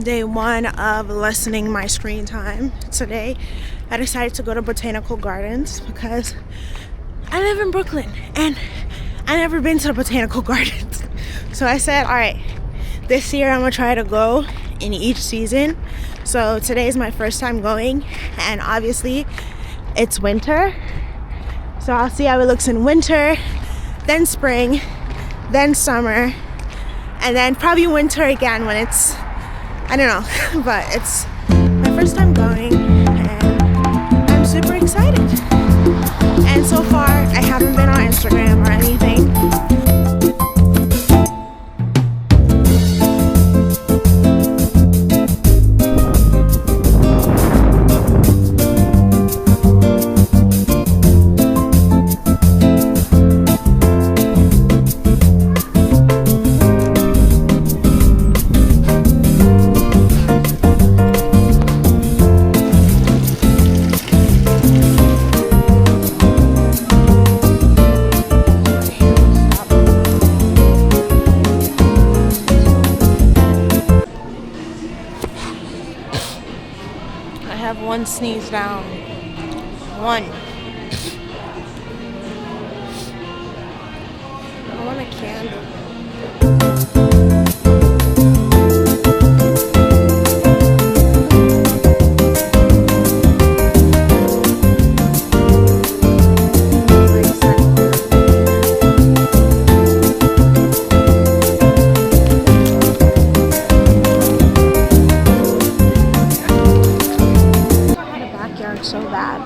day one of lessening my screen time. Today I decided to go to Botanical Gardens because I live in Brooklyn and I never been to the Botanical Gardens. So I said, all right, this year I'm gonna try to go in each season. So today is my first time going, and obviously it's winter. So I'll see how it looks in winter, then spring, then summer, and then probably winter again when it's, I don't know, but it's my first time going and I'm super excited. And so far I haven't been on Instagram or anything. One sneeze down. One. I want a candle. So bad.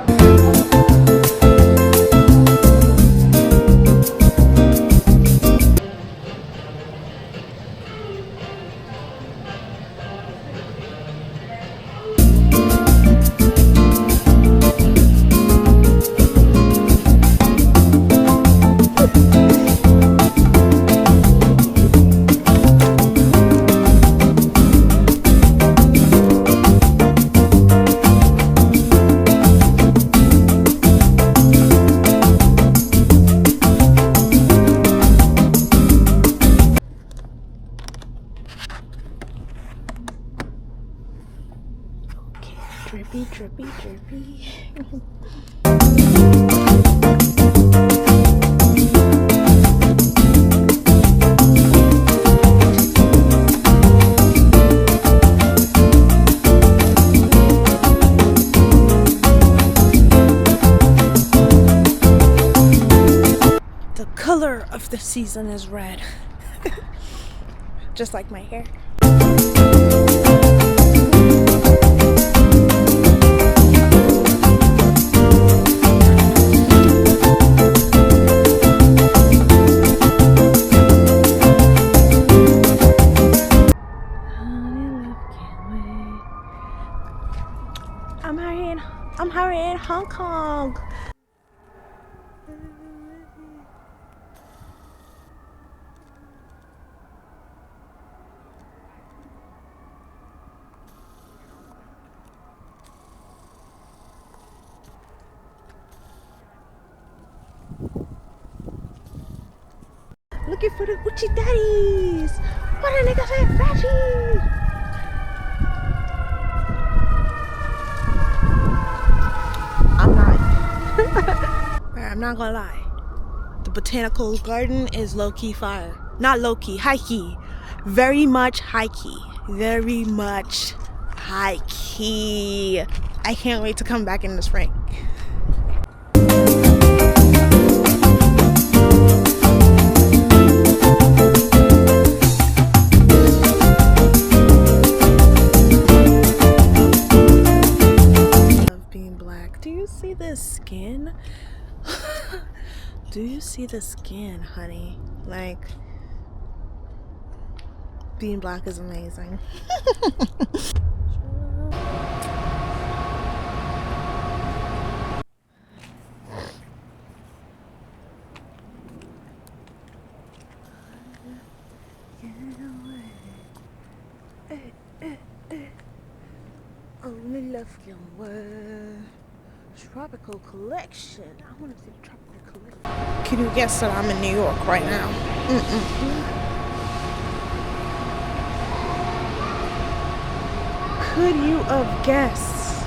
Drippy, drippy, drippy. The color of the season is red. Just like my hair. I'm here in Hong Kong. Looking for the Gucci daddies. What a nigga say, flashy. I'm not gonna lie. The Botanical Garden is low-key fire. Not low-key, high-key. Very much high-key. Very much high-key. I can't wait to come back in the spring. Love being black. Do you see this skin? Do you see the skin, honey? Like, being black is amazing. Only love can wear. Tropical collection. I want to see the tropical collection. Can you guess that I'm in New York right now? Could you have guessed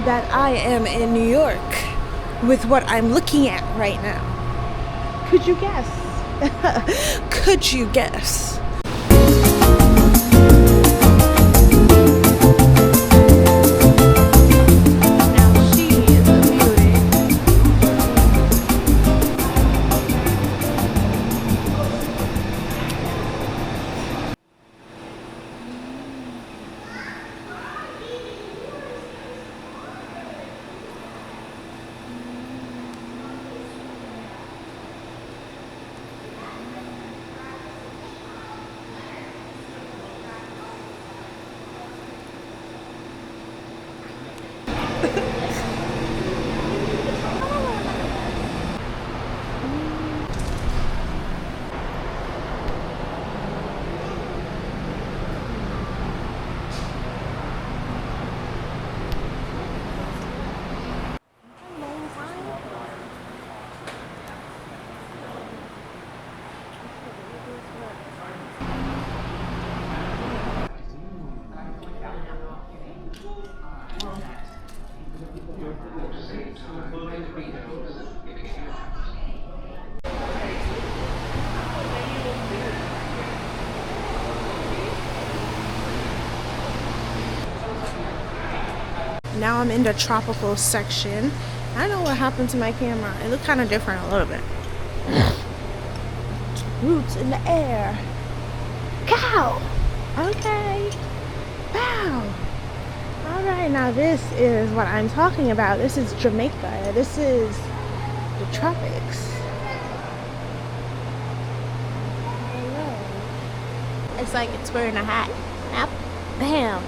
that I am in New York with what I'm looking at right now? Could you guess? Could you guess? Now I'm in the tropical section. I don't know what happened to my camera. It looked kind of different a little bit. Roots in the air. Cow. Okay. Wow. All right, now this is what I'm talking about. This is Jamaica. This is the tropics. Hello. It's like it's wearing a hat. Yep. Bam.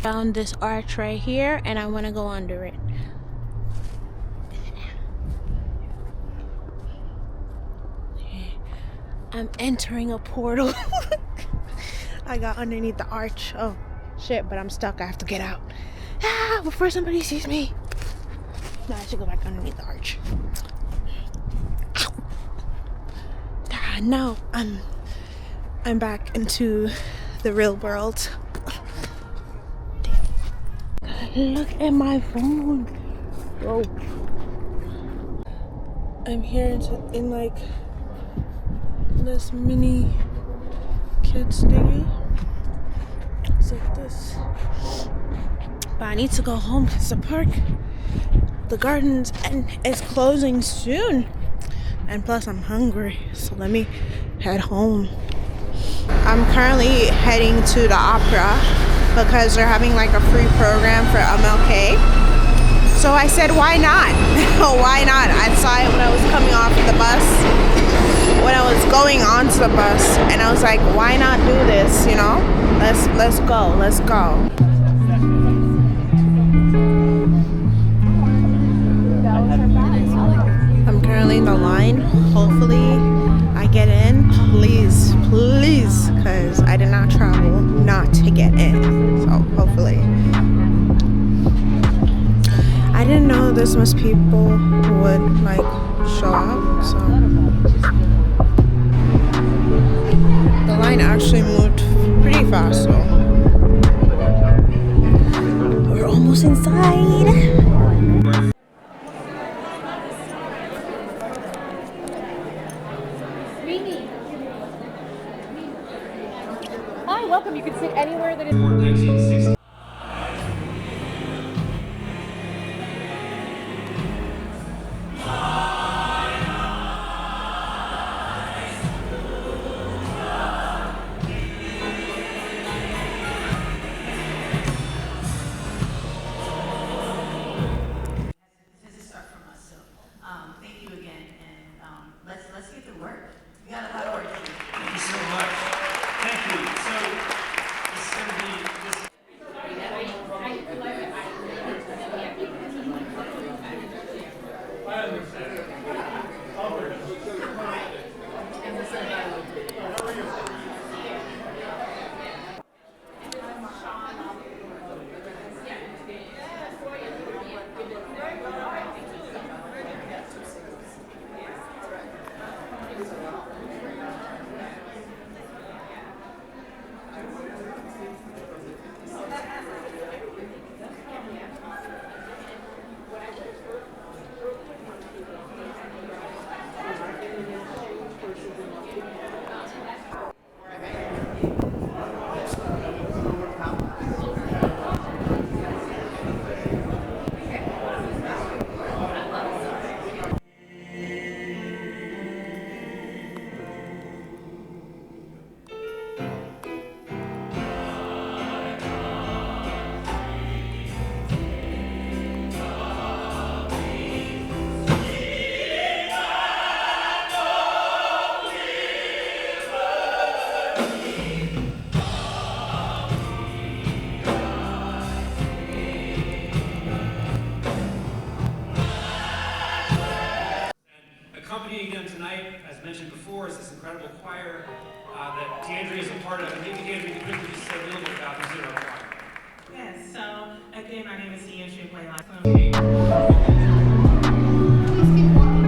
Found this arch right here and I want to go under it. I'm entering a portal. I got underneath the arch. Oh shit, but I'm stuck. I have to get out. Ah, before somebody sees me. No, I should go back underneath the arch. Ow. Ah, now I'm back into the real world. Look at my phone. Whoa. I'm here in like this mini kids thingy. It's like this. But I need to go home because the park, the gardens, and is closing soon. And plus I'm hungry, so let me head home. I'm currently heading to the opera because they're having like a free program for MLK. So I said, why not? Why not? I saw it when I was coming off the bus, when I was going onto the bus, and I was like, why not do this, you know? Let's go. I'm currently in the line. Hopefully I get in. Please, because I did not travel not to get in. So hopefully. I didn't know this much people would like show up, so the line actually moved pretty fast, so we're almost inside. are welcome. You can sit anywhere that is. Thank you again, and let's get to work. We got a lot of work to do. Thank you so much. Thank you. So this is going to be this. Accompanying them tonight, as mentioned before, is this incredible choir that DeAndre is a part of. And maybe DeAndre, you could just say a little bit about who's in our choir. Yes, so again, my name is DeAndre Blaylock.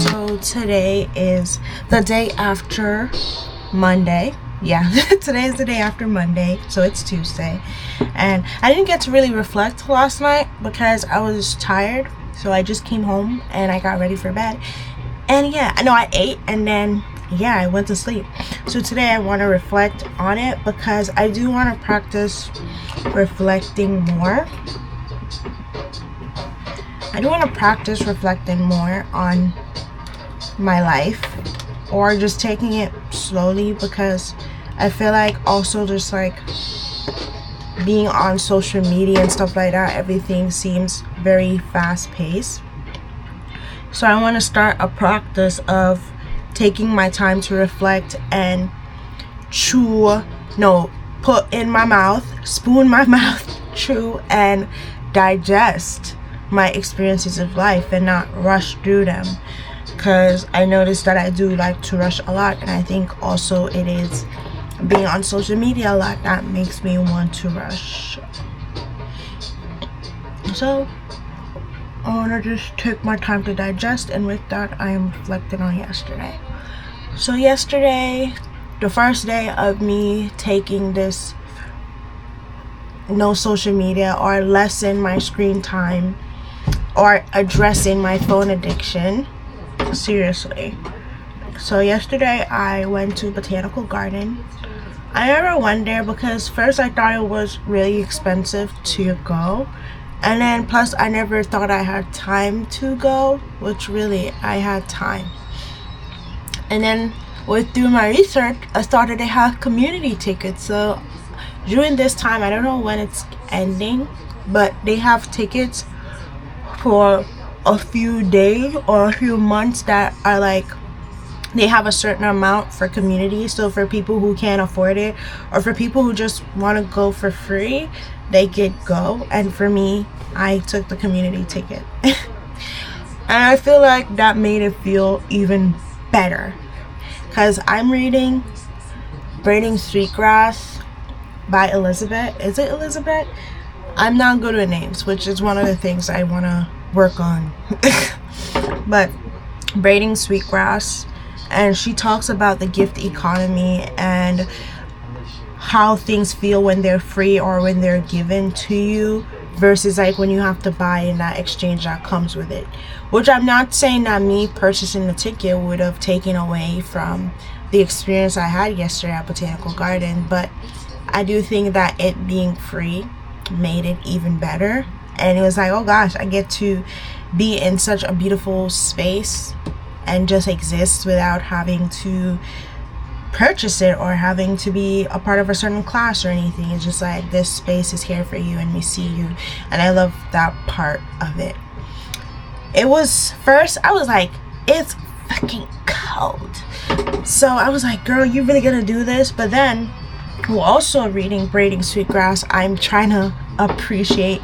So today is the day after Monday. Yeah, today is the day after Monday, so it's Tuesday. And I didn't get to really reflect last night because I was tired. So I just came home and I got ready for bed. And yeah, I know I ate and then yeah, I went to sleep. So today I want to reflect on it because I do want to practice reflecting more. I do want to practice reflecting more on my life or just taking it slowly, because I feel like also just like being on social media and stuff like that, everything seems very fast paced. So I want to start a practice of taking my time to reflect and put in my mouth, spoon my mouth, chew and digest my experiences of life and not rush through them. Because I noticed that I do like to rush a lot, and I think also it is being on social media a lot that makes me want to rush. So I want to just take my time to digest, and with that I am reflecting on yesterday. So yesterday, the first day of me taking this no social media or lessen my screen time or addressing my phone addiction seriously. So yesterday I went to Botanical Garden. I never went there because first I thought it was really expensive to go, and then plus I never thought I had time to go, which really I had time. And then through my research, I started to have community tickets. So during this time, I don't know when it's ending, but they have tickets for a few days or a few months that are like, they have a certain amount for community. So for people who can't afford it, or for people who just want to go for free, they could go. And for me, I took the community ticket. And I feel like that made it feel even better, because I'm reading Braiding Sweetgrass by Elizabeth. Is it Elizabeth? I'm not good with names, which is one of the things I want to work on. But Braiding Sweetgrass, and she talks about the gift economy and how things feel when they're free or when they're given to you versus like when you have to buy and that exchange that comes with it. Which I'm not saying that me purchasing the ticket would have taken away from the experience I had yesterday at Botanical Garden, but I do think that it being free made it even better. And it was like, oh gosh, I get to be in such a beautiful space and just exist without having to purchase it or having to be a part of a certain class or anything. It's just like, this space is here for you and we see you, and I love that part of it. It was, first I was like, it's fucking cold, so I was like, girl, you really gonna do this? But then, while also reading Braiding Sweetgrass, I'm trying to appreciate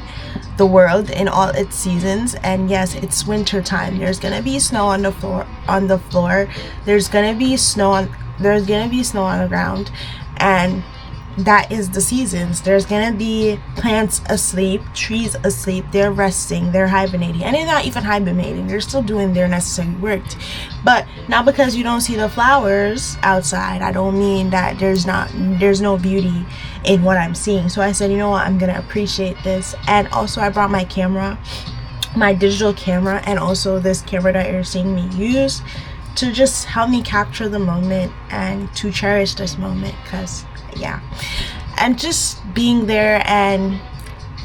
the world in all its seasons. And yes, it's winter time. There's gonna be snow on the floor. There's gonna be snow on the ground, and that is the seasons. There's gonna be plants asleep, trees asleep, they're resting, they're hibernating, and they're not even hibernating, they're still doing their necessary work. But not because you don't see the flowers outside, I don't mean that there's no beauty in what I'm seeing. So I said, you know what, I'm gonna appreciate this. And also I brought my camera, my digital camera, and also this camera that you're seeing me use, to just help me capture the moment and to cherish this moment. Because yeah, and just being there and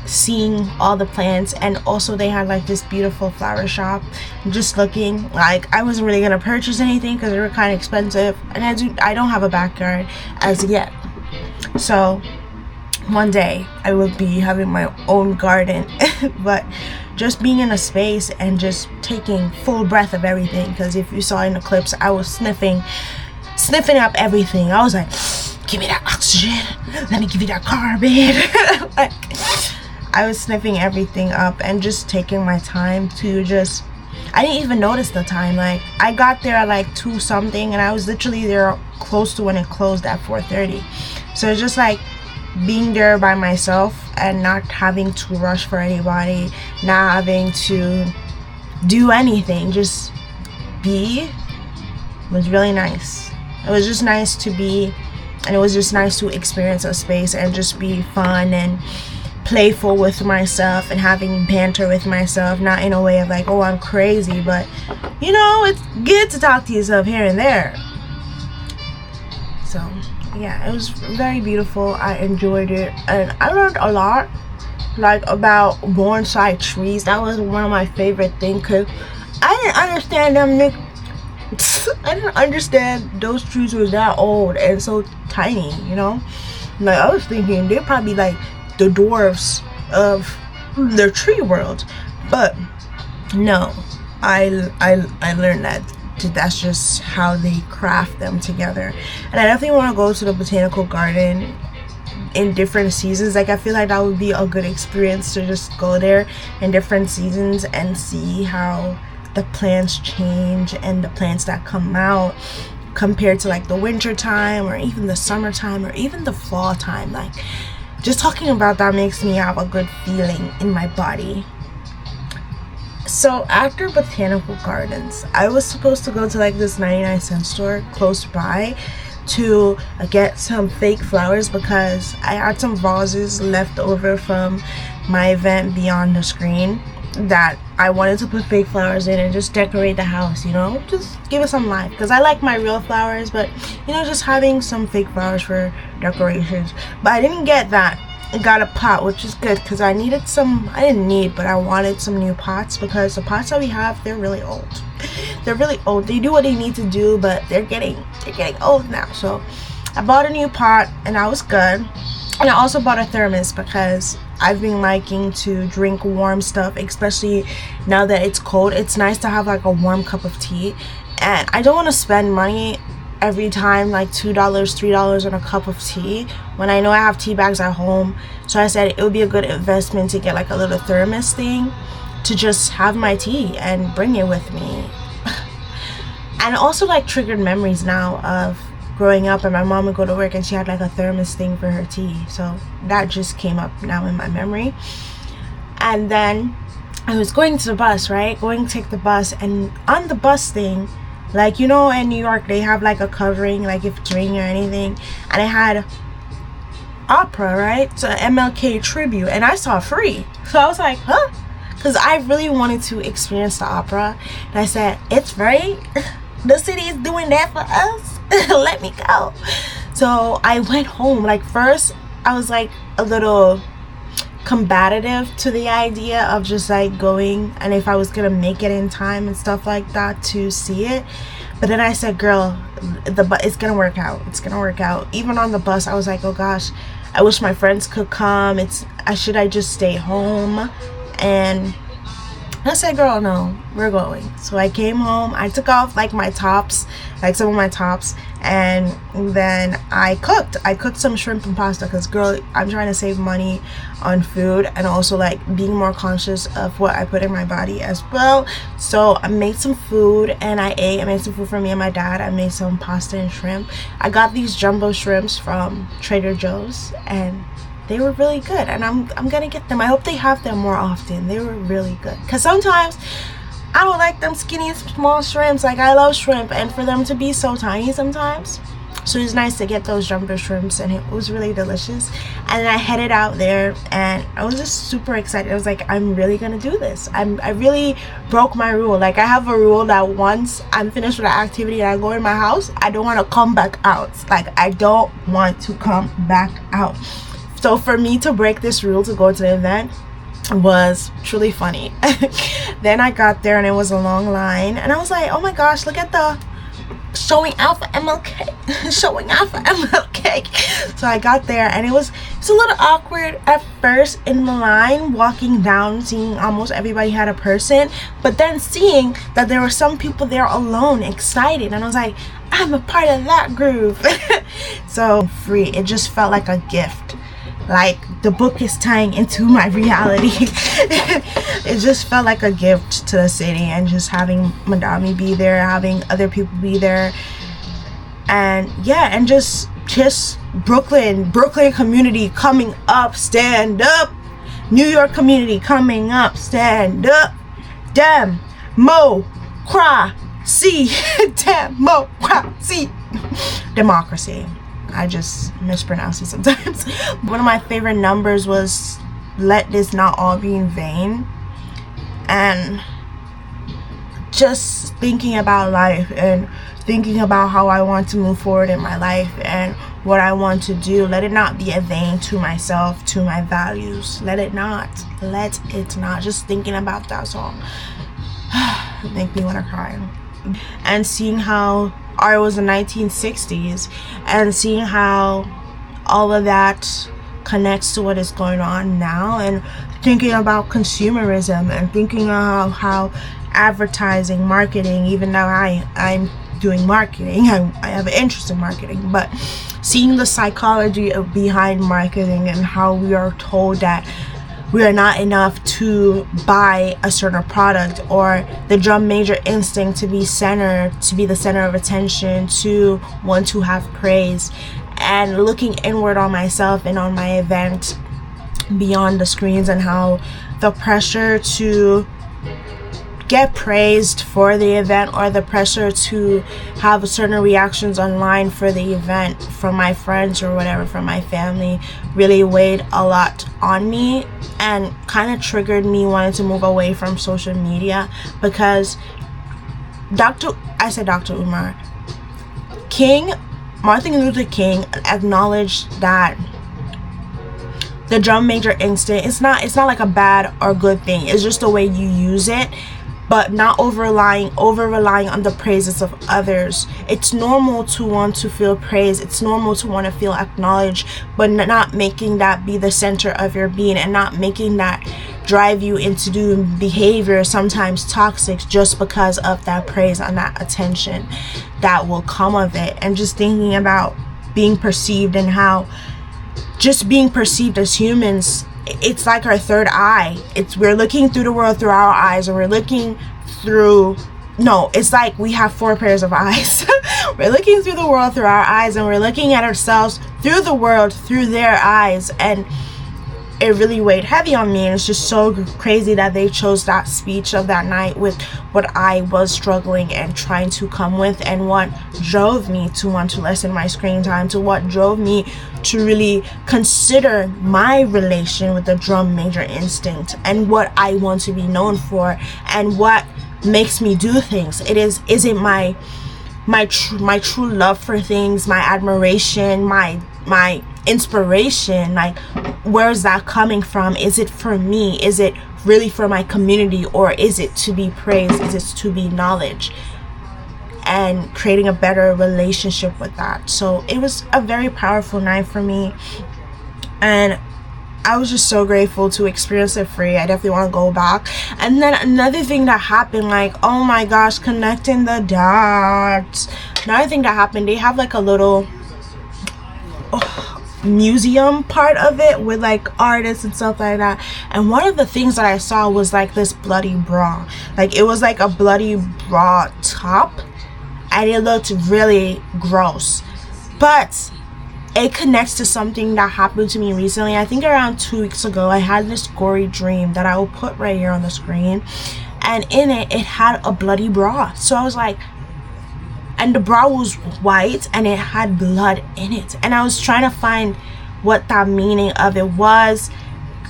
seeing all the plants. And also they had like this beautiful flower shop, just looking like, I wasn't really gonna purchase anything because they were kind of expensive, and I don't have a backyard as yet, so one day I will be having my own garden. But just being in a space and just taking full breath of everything, because if you saw in the clips, I was sniffing up everything. I was like, give me that oxygen, let me give you that carbon. Like, I was sniffing everything up and just taking my time to just, I didn't even notice the time. Like, I got there at like 2 something, and I was literally there close to when it closed at 4:30. So it's just like being there by myself and not having to rush for anybody, not having to do anything, just be, was really nice. It was just nice to be, and it was just nice to experience a space and just be fun and playful with myself and having banter with myself, not in a way of like, oh, I'm crazy, but you know, it's good to talk to yourself here and there. So yeah, it was very beautiful. I enjoyed it, and I learned a lot, like about bonsai trees. That was one of my favorite things, because I didn't understand them I didn't understand those trees were that old and so tiny, you know. Like, I was thinking they're probably like the dwarfs of the tree world, but no, I learned that that's just how they craft them together. And I definitely want to go to the botanical garden in different seasons. Like, I feel like that would be a good experience to just go there in different seasons and see how the plants change and the plants that come out compared to like the winter time or even the summertime or even the fall time. Like, just talking about that makes me have a good feeling in my body. So after botanical gardens, I was supposed to go to like this 99-cent store close by to get some fake flowers, because I had some vases left over from my event Beyond the Screen that I wanted to put fake flowers in and just decorate the house, you know, just give it some life, because I like my real flowers, but you know, just having some fake flowers for decorations. But I didn't get that. I got a pot, which is good, because I needed some, I didn't need, but I wanted some new pots, because the pots that we have, they're really old. They're really old. They do what they need to do, but they're getting old now. So I bought a new pot, and that was good. And I also bought a thermos, because I've been liking to drink warm stuff, especially now that it's cold. It's nice to have like a warm cup of tea, and I don't want to spend money every time, like $2, $3 on a cup of tea, when I know I have tea bags at home. So I said it would be a good investment to get like a little thermos thing to just have my tea and bring it with me. And also like triggered memories now of growing up, and my mom would go to work and she had like a thermos thing for her tea, so that just came up now in my memory. And then I was going to the bus, right, going to take the bus, and on the bus thing, like, you know, in New York they have like a covering, like if it's raining or anything, and it had opera, right, so MLK tribute, and I saw free, so I was like, huh, because I really wanted to experience the opera, and I said, it's free, the city is doing that for us. Let me go. So I went home. Like, first I was like a little combative to the idea of just like going, and if I was gonna make it in time and stuff like that to see it. But then I said, girl, it's gonna work out. It's gonna work out. Even on the bus, I was like, oh gosh, I wish my friends could come. Should I just stay home? And I said, girl, no, we're going. So I came home, I took off like my tops, like some of my tops, and then I cooked some shrimp and pasta, because girl, I'm trying to save money on food and also like being more conscious of what I put in my body as well. So I made some food and I made some food for me and my dad. I made some pasta and shrimp. I got these jumbo shrimps from Trader Joe's and they were really good, and I'm gonna get them. I hope they have them more often. They were really good, because sometimes I don't like them skinny small shrimps. Like, I love shrimp, and for them to be so tiny sometimes. So it's nice to get those jumbo shrimps, and it was really delicious. And then I headed out there and I was just super excited. I was like, I'm really gonna do this. I really broke my rule. Like, I have a rule that once I'm finished with the activity and I go in my house, I don't want to come back out. Like, I don't want to come back out. So for me to break this rule to go to the event was truly funny. Then I got there and it was a long line, and I was like, oh my gosh, look at the showing out for MLK. Showing out for MLK. So I got there and it's a little awkward at first in the line, walking down, seeing almost everybody had a person, but then seeing that there were some people there alone, excited, and I was like, I'm a part of that groove. So free, it just felt like a gift. Like, the book is tying into my reality. It just felt like a gift to the city, and just having Madami be there, having other people be there, and yeah, and just Brooklyn community coming up, stand up. New York community coming up, stand up. Democracy. Democracy. Democracy. I just mispronounce it sometimes. One of my favorite numbers was "Let This Not All Be in Vain," and just thinking about life and thinking about how I want to move forward in my life and what I want to do. Let it not be a vain to myself, to my values. Let it not. Just thinking about that song make me want to cry. And seeing how art was the 1960s, and seeing how all of that connects to what is going on now, and thinking about consumerism, and thinking about how advertising, marketing, even though I'm doing marketing, I have an interest in marketing, but seeing the psychology behind marketing and how we are told that we are not enough to buy a certain product, or the drum major instinct to be the center of attention, to want to have praise, and looking inward on myself and on my event beyond the screens, and how the pressure to get praised for the event, or the pressure to have certain reactions online for the event from my friends or whatever, from my family, really weighed a lot on me and kind of triggered me wanting to move away from social media, because Dr. Umar, Martin Luther King acknowledged that the drum major instinct, it's not like a bad or good thing, it's just the way you use it, but not over relying on the praises of others. It's normal to want to feel praised, it's normal to want to feel acknowledged, but not making that be the center of your being, and not making that drive you into doing behavior sometimes toxic just because of that praise and that attention that will come of it. And just thinking about being perceived, and how just being perceived as humans, it's like our third eye. We're looking through the world through our eyes, and it's like we have 4 pairs of eyes. We're looking through the world through our eyes, and we're looking at ourselves through the world through their eyes. And it really weighed heavy on me, and it's just so crazy that they chose that speech of that night with what I was struggling and trying to come with, and what drove me to want to lessen my screen time, to what drove me to really consider my relation with the drum major instinct, and what I want to be known for, and what makes me do things. Is it my true love for things, my admiration, my my inspiration, like where's that coming from? Is it for me? Is it really for my community, or is it to be praised? Is it to be knowledge? And creating a better relationship with that. So it was a very powerful night for me, and I was just so grateful to experience it free. I definitely want to go back. And then another thing that happened, like, oh my gosh, connecting the dots. Another thing that happened, they have like a little museum part of it with like artists and stuff like that. And one of the things that I saw was like this bloody bra. Like it was like a bloody bra top, and it looked really gross. But it connects to something that happened to me recently. I think around 2 weeks ago, I had this gory dream that I will put right here on the screen, and in it had a bloody bra. So I was like, and the bra was white and it had blood in it, and I was trying to find what that meaning of it was,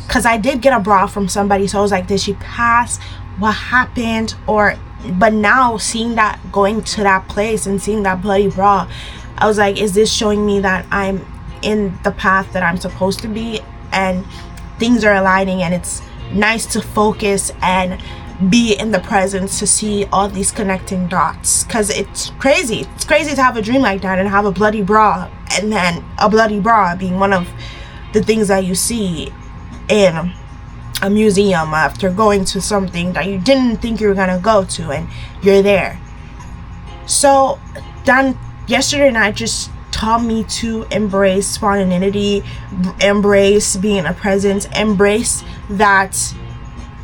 because I did get a bra from somebody. So I was like, did she pass? What happened? But now seeing that, going to that place and seeing that bloody bra, I was like, is this showing me that I'm in the path that I'm supposed to be, and things are aligning? And it's nice to focus and be in the presence to see all these connecting dots, because it's crazy to have a dream like that and have a bloody bra, and then a bloody bra being one of the things that you see in a museum after going to something that you didn't think you were gonna go to, and you're there. So then yesterday night just taught me to embrace spontaneity, embrace being in a presence, embrace that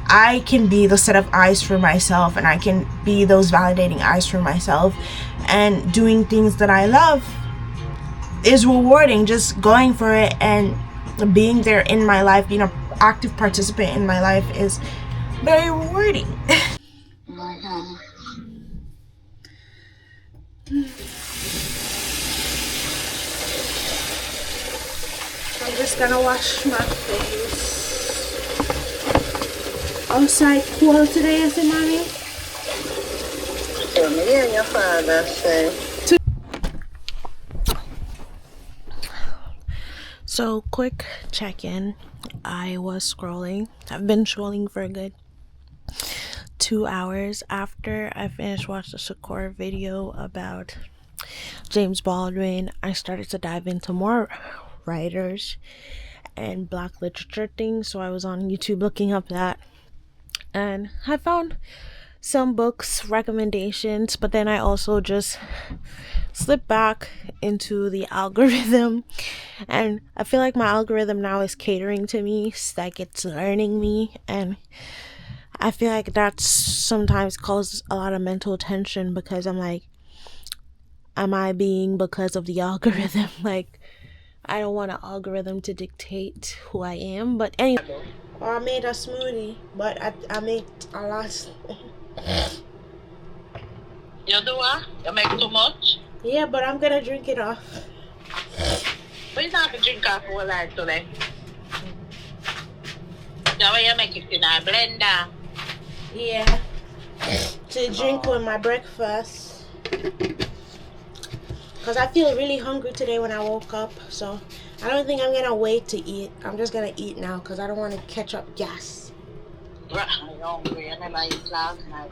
I can be the set of eyes for myself, and I can be those validating eyes for myself, and doing things that I love is rewarding. Just going for it and being there in my life, being an active participant in my life is very rewarding. I'm just gonna wash my face. Outside cool today, is it, mommy? So me and your father say. So quick check-in. I was scrolling. I've been scrolling for a good 2 hours after I finished watching the Shakur video about James Baldwin. I started to dive into more writers and black literature things, so I was on YouTube looking up that, and I found some books recommendations, but then I also just slipped back into the algorithm, and I feel like my algorithm now is catering to me, like it's learning me, and I feel like that sometimes causes a lot of mental tension, because I'm like, am I being because of the algorithm? Like, I don't want an algorithm to dictate who I am. But anyway, I made a smoothie, but I made a lot. You do what? You make too much? Yeah, but I'm gonna drink it off. We not to drink off whole lot today. The way you make it in a blender. Yeah, to drink with my breakfast. Because I feel really hungry today when I woke up, so I don't think I'm gonna wait to eat. I'm just gonna eat now because I don't want to catch up gas. I'm hungry. I never eat last night.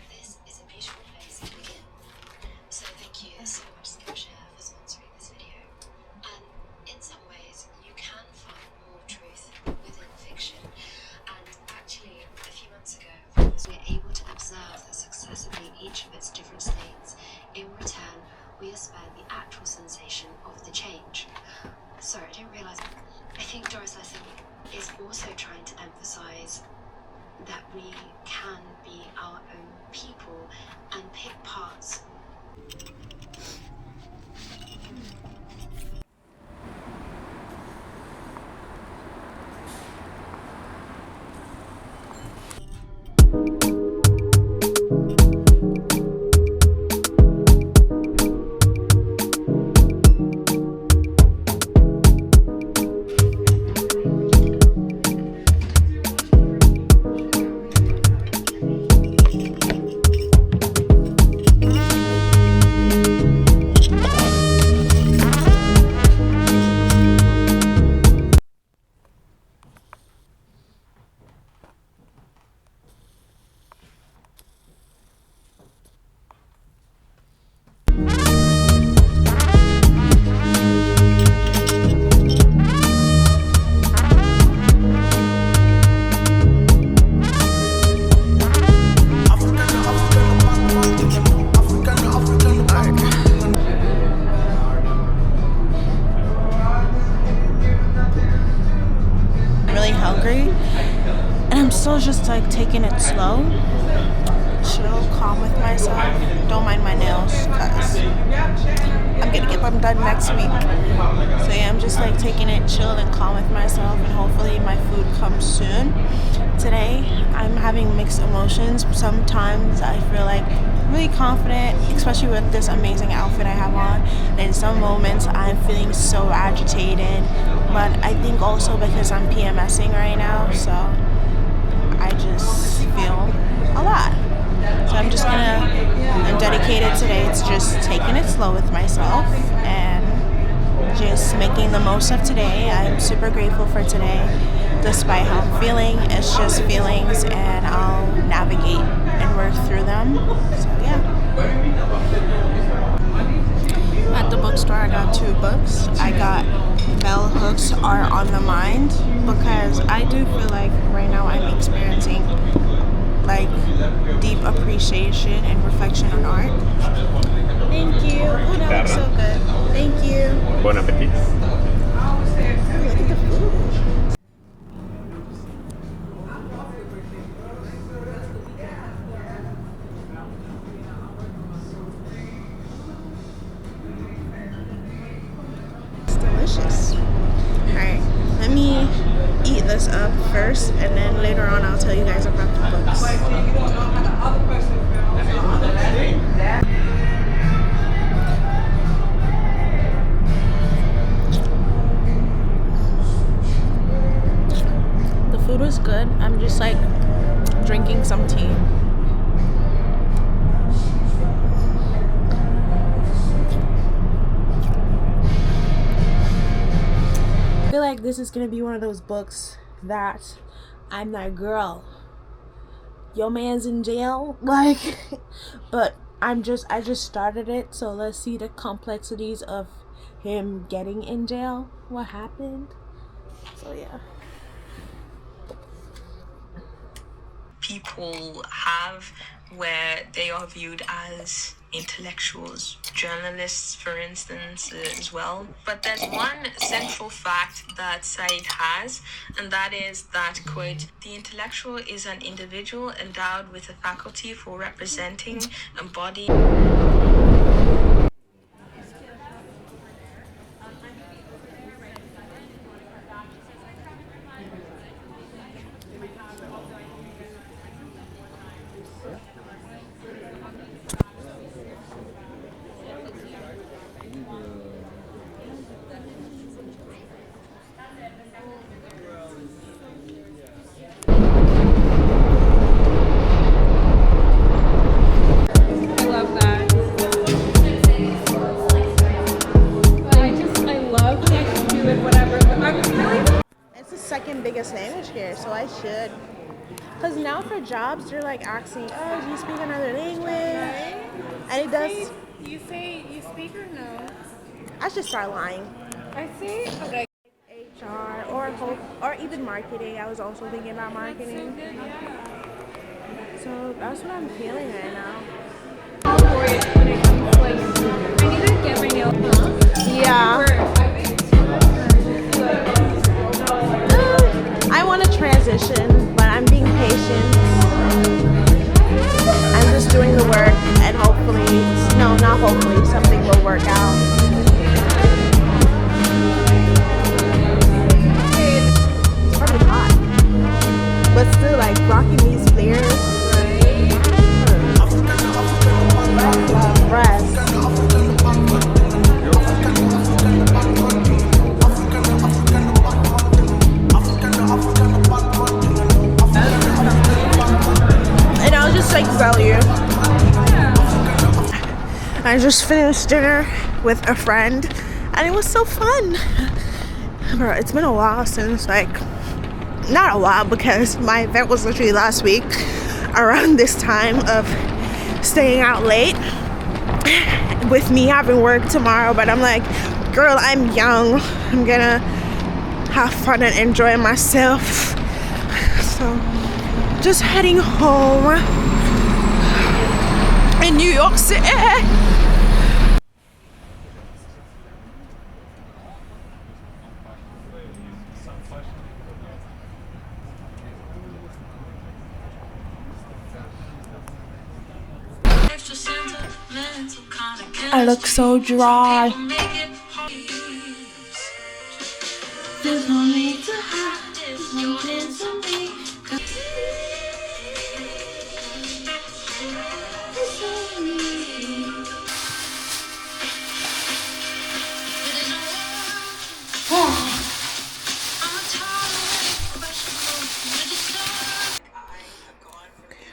This is a beautiful place to begin. So specifying each of its different states. In return, we are spared the actual sensation of the change. Sorry, I didn't realise. I think Doris Lessing is also trying to emphasise that we can be our own people and pick parts. Still just like taking it slow, chill, calm with myself. Don't mind my nails because I'm gonna get them done next week. So yeah, I'm just like taking it chill and calm with myself, and hopefully my food comes soon. Today I'm having mixed emotions. Sometimes I feel like really confident, especially with this amazing outfit I have on, and in some moments I'm feeling so agitated, but I think also because I'm PMSing right now, so I just feel a lot. So I'm dedicated today to just taking it slow with myself and just making the most of today. I'm super grateful for today, despite how I'm feeling. It's just feelings, and I'll navigate and work through them. So yeah. At the bookstore, I got 2 books. I got Bell Hooks Are on the Mind, because I do feel like right now I'm experiencing like deep appreciation and reflection on art. Thank you. Oh, that looks so good. Thank you. Bon appetit. Oh, look at the food. Delicious. Alright, let me eat this up first, and then later on I'll tell you guys about the books. The food was good. I'm just like drinking some tea. I feel like this is gonna be one of those books that I'm that girl, your man's in jail, like, but I just started it, so let's see the complexities of him getting in jail, what happened. So yeah. People have, where they are viewed as intellectuals, journalists, for instance, as well. But there's one central fact that Said has, and that is that, quote, the intellectual is an individual endowed with a faculty for representing, embodying. Biggest language here, so I should. Because now for jobs, they're like asking, oh, do you speak another language? Right? And it does. You say you speak or no? I should start lying. I say okay. HR or even marketing. I was also thinking about marketing. That's so good, yeah. So that's what I'm feeling right now. Yeah. I want to transition, but I'm being patient. I'm just doing the work, and hopefully, no, not hopefully, something will work out. It's probably hot, but still, like rocking these flares. Rest. And I'll just like tell you, I just finished dinner with a friend and it was so fun. Bro, it's been a while since, like, not a while because my event was literally last week around this time of staying out late with me having work tomorrow, but I'm like, girl, I'm young, I'm gonna have fun and enjoy myself. So just heading home in New York City. I look so dry. There's no need to hide, there's no chance of me.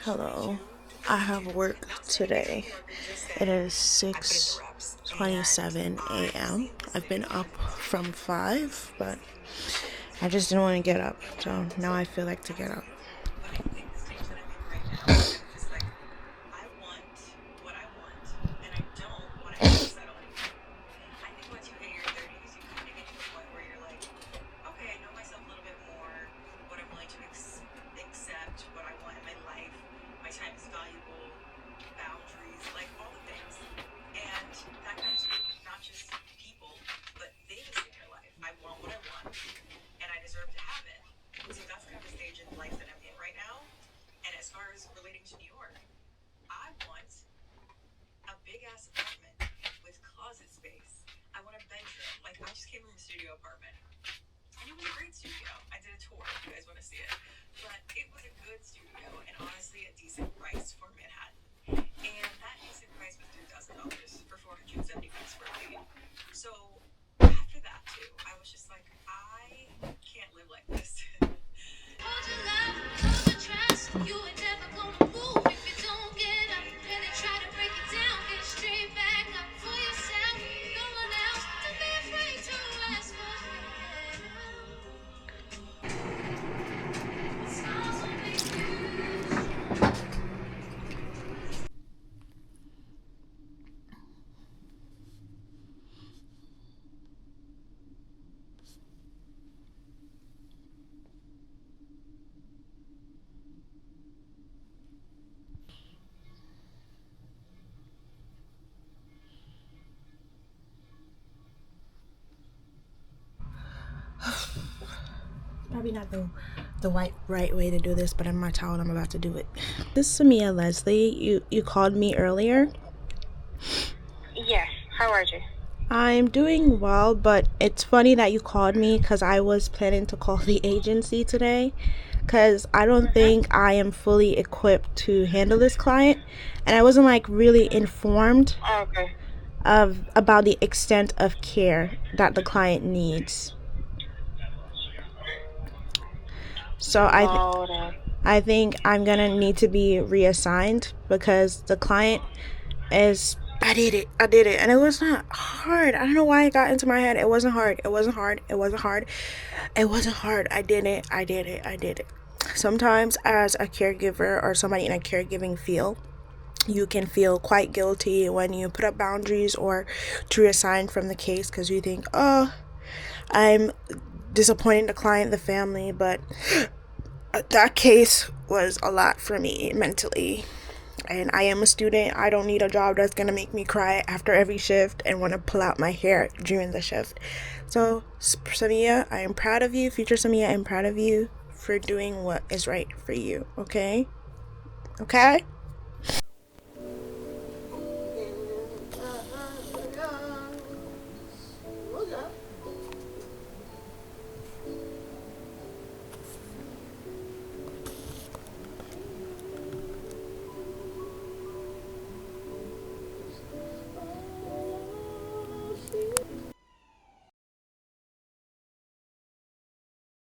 Hello, I have work today. It is 6:27 a.m. I've been up from 5, but I just didn't want to get up, so now I feel like to get up. Probably not the right way to do this, but I'm my towel and I'm about to do it. This is Samia Leslie. You called me earlier. Yes. How are you? I'm doing well, but it's funny that you called me because I was planning to call the agency today because I don't think I am fully equipped to handle this client, and I wasn't like really informed Okay. about the extent of care that the client needs. So I think I'm gonna need to be reassigned because the client is. I did it, and it was not hard. I don't know why it got into my head. It wasn't hard. I did it. Sometimes as a caregiver or somebody in a caregiving field, you can feel quite guilty when you put up boundaries or to reassign from the case because you think, oh, I'm disappointing the client, the family, but that case was a lot for me mentally. And I am a student. I don't need a job that's gonna make me cry after every shift and want to pull out my hair during the shift. So, Samia, I am proud of you. Future Samia, I'm proud of you for doing what is right for you. Okay? Okay?